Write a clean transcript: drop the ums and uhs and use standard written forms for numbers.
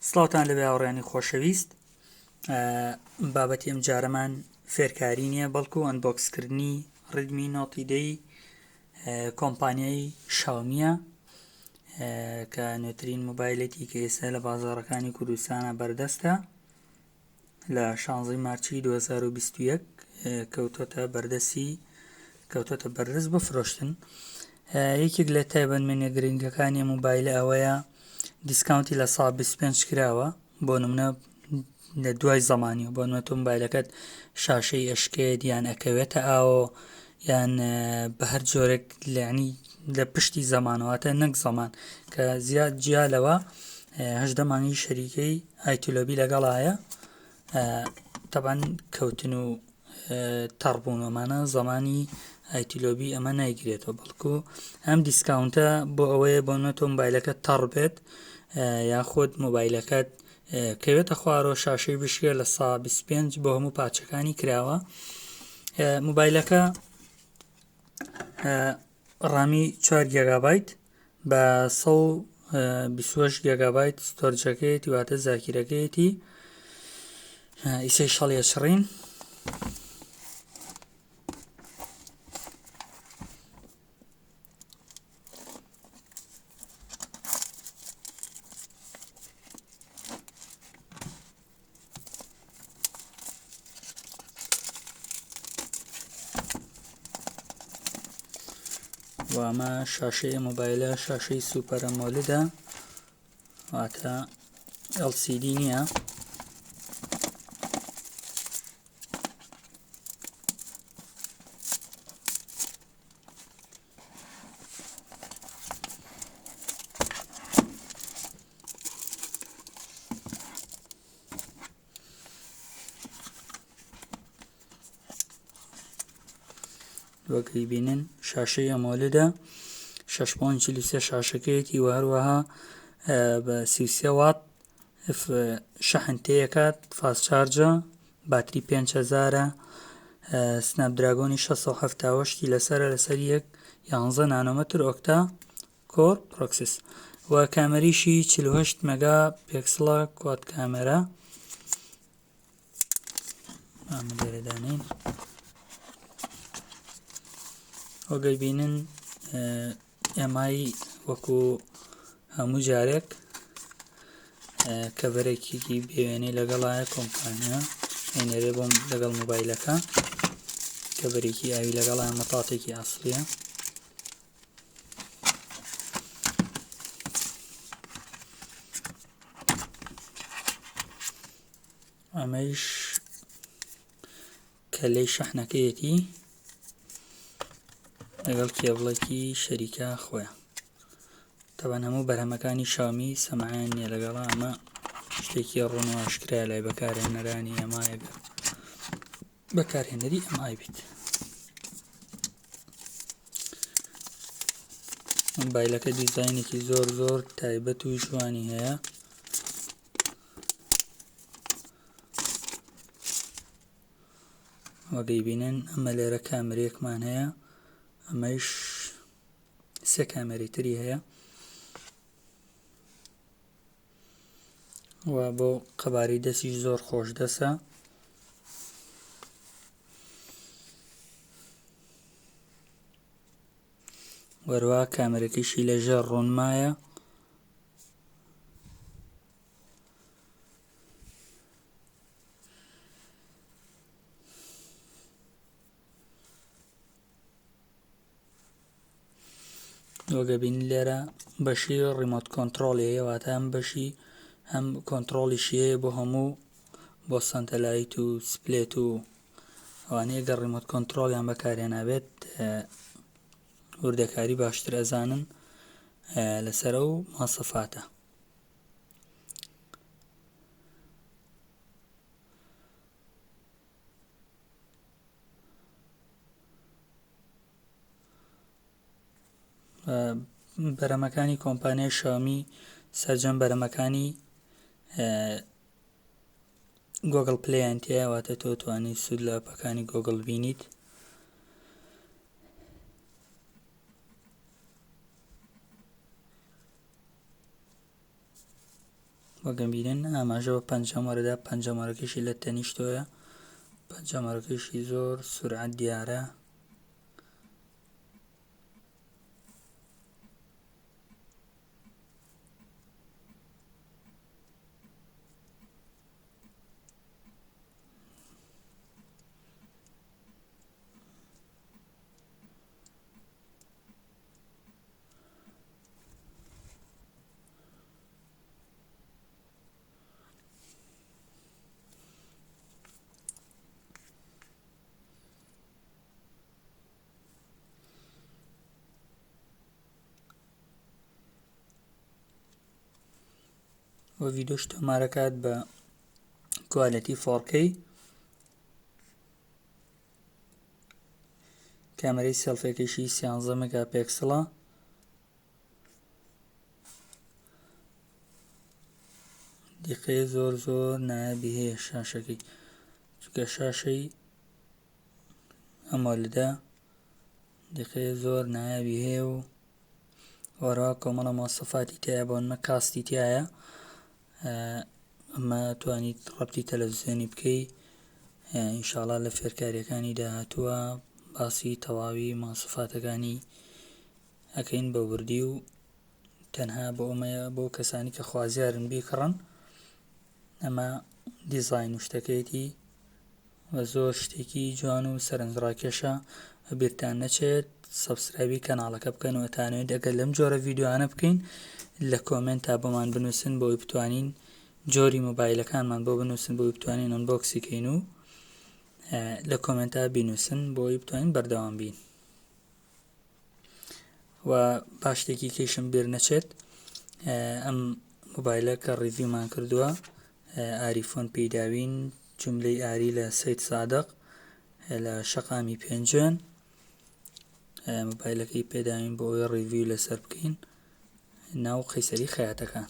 سڵاوتان لەبێ هاوڕێیانی خۆشەویست. بابەتی ئەم جارەمان فێرکاری نییە بەڵکو ئەنبۆکسکردنی redmi نۆتی 10 کۆمپانیای شاومیە کە نوێترین موبایلێتی کە ئێستا لە بازاڕەکانی کوردستانە بەردەستە. لە 16 مارچی 2021 کەوتۆتە بەردەست بفرۆشتن. یەکێک لە تایبەتمەندیە گرنگەکانی موبایلە ئەوەیە دیسکاونتی لە 125 کراوە بۆ نمونە لە دوای زەمانی، بۆ نمونە تۆ موبایلەکەت شاشەی ئەشکێت یان ئەکەوێتە ئاوە یان بە هەر جۆرێک لە پشتی زەمانەوەتە نەک زەمان کە زیاد جیالەوە 18 مانگی شەریکەی ئایتیلۆبی لەگەڵایە. تەبەن کەوتن و تەڕبوونەمانە زەمانی ئایتیلۆبی ئەمە نایگرێتەوە، بەڵکو ئەم دیسکاونتە بۆ ئەوەیە بۆ نمونە تۆ موبایلەکەت تەڕ بێت یاخود موبایلەکەت کەوێتە خوارەوە شاشەی بشکێ لە 125 بۆ هەموو پاچەکانی کراوە. موبایلەکە ڕامی 4 گیگابایت بە 128 گیگابایت ستۆرجەکەیەتی واتە زاکیرەکەیەتی ئیسەی شەڵیە چڕین. وامە شاشەی مۆبایلە شاشەی سوپەر ئەمۆلدە واتە LCD نییە. وەکەی بینن شاشەی ئەمۆلدە 6.43 شاشەکەیەتی و هەروەها بە 33 وات شەحن تێیەکات، فاست چارجە، باتری 5000ە، سناپدراگۆنی 678 لەسەر یەک 11 نانۆمەتر ئۆکتا کۆر پرۆکسس و کامەریشی 48 مەگا پێکسڵە کۆد کامێرە. ئامادەدانین وەگەی بینن ئێمای وەکو هەموو جارێک کەڤەرێکی بێوێنەی لەگەڵایە کۆمپانیا هێنەرێ بۆم لەگەڵ موبایلەکە، کەڤەرێکی ئاوی لەگەڵایە مەتاڵێکی ئاسڵیە. ئەمەیش کەلەی شەحنەکەیەتی لەگەڵ کێبڵێکی شەریکە خۆیە. تەبەن هەموو بەرهەمەکانی شاومی سەماعیان نییە لەگەڵا، ئەمە شتێکی ڕوون و ئاشکرا لای بەکارهێنەرانی ئەمایەگە بەکارهێنەری ئەمای بیت. موبایلەکە دیزاینێکی زۆر تایبەت و جوانی هەیە. وەگەی بینن ئەمە لێرە کامێرەیەکمان هەیە، ئەمەش 3 کامێرەی تری هەیە و بۆ قەبارەی دەستی زۆر خۆش دەسە. وەروە کامێرەکەیشی لەژێر ڕوونمایە. وەگەبین لێرە بەشی ڕیمۆت کۆنتڕۆڵیە، واتە ئەم بەشی هەم کۆنتڕۆڵیشیەیە بۆ هەموو بۆ سەنتەلایت و سپلێت و ئەوانەیە گەر ڕیمۆت کۆنتڕۆڵیان بەکارهێنابێت وردەکاری باشتر ئەزانن لەسەر ئەو ماسەفاتە. بەرەمەکانی کۆمپانیای شاومی سەرجەم بەرەمەکانی گۆگڵ پلەیان تێیە، واتە تۆ توانیت سود لە ئەپەکانی گۆگڵ بینیت. وەگەم بینن ئاماژەوە پەنجەم وەرەدا پەنجەم وەرەکەشی لە تەنیشتۆیە پەنجەم وەرەکەشی زۆر سورعەت دیارە و ڤیدۆش تۆمارەکات بە کوالەتی 4K کامەرەی سێلفێکیشی 13 مێگاپیکسڵە دیقەیە زۆر نایابی هەیە شاشەکەی چونکە شاشەی ئەمۆلدە دیقەیە زۆر نایابی هەیە و وەرەوە کۆمەڵە مۆسەفاتی تایە بۆ نمە کاستی تایە ئەمە توانیت ڕەبتی تەلەڤیزیۆنی بکەی ئینشاڵڵا لە فێرکاریەکانی داهاتووە باسی تەواوی مۆسەفاتەکانی ئەکەین بە وردی و تەنها بۆ ئەمەیە بۆ کەسانی کە خوازیارن بیکڕن ئەمە دیزاین و شتەکەیەتی و زۆر شتێکی جوان و سەرنجڕاکێشە بیرتان نەچێت سەبسکرایبی کەناڵەکە بکەن و ئەتانەوێت ئەگەر لەم جۆرە ڤیدۆیانە بکەین لە کۆمنتا بۆمان بنووسن بۆی بتوانین جۆری مۆبایلەکانمان بۆ بنووسن بۆی بتوانین ئەنبۆکسی کەین و لە کۆمنتا بینووسن بۆی بتوانین بەردەوام بین و پاشتێکی کەیشم بیر نەچێت ئەم مۆبایلە کە ڕیڤیومان کردووە ئاریفۆن پێداوین جملەی ئاری لە سەید سادق لە شەقامی پێنجێن مۆبایلەکەی پێداوین بۆ ئەوەی ڕیڤیو لەسەر بکەین ناو قەیسەری خەیاتەکان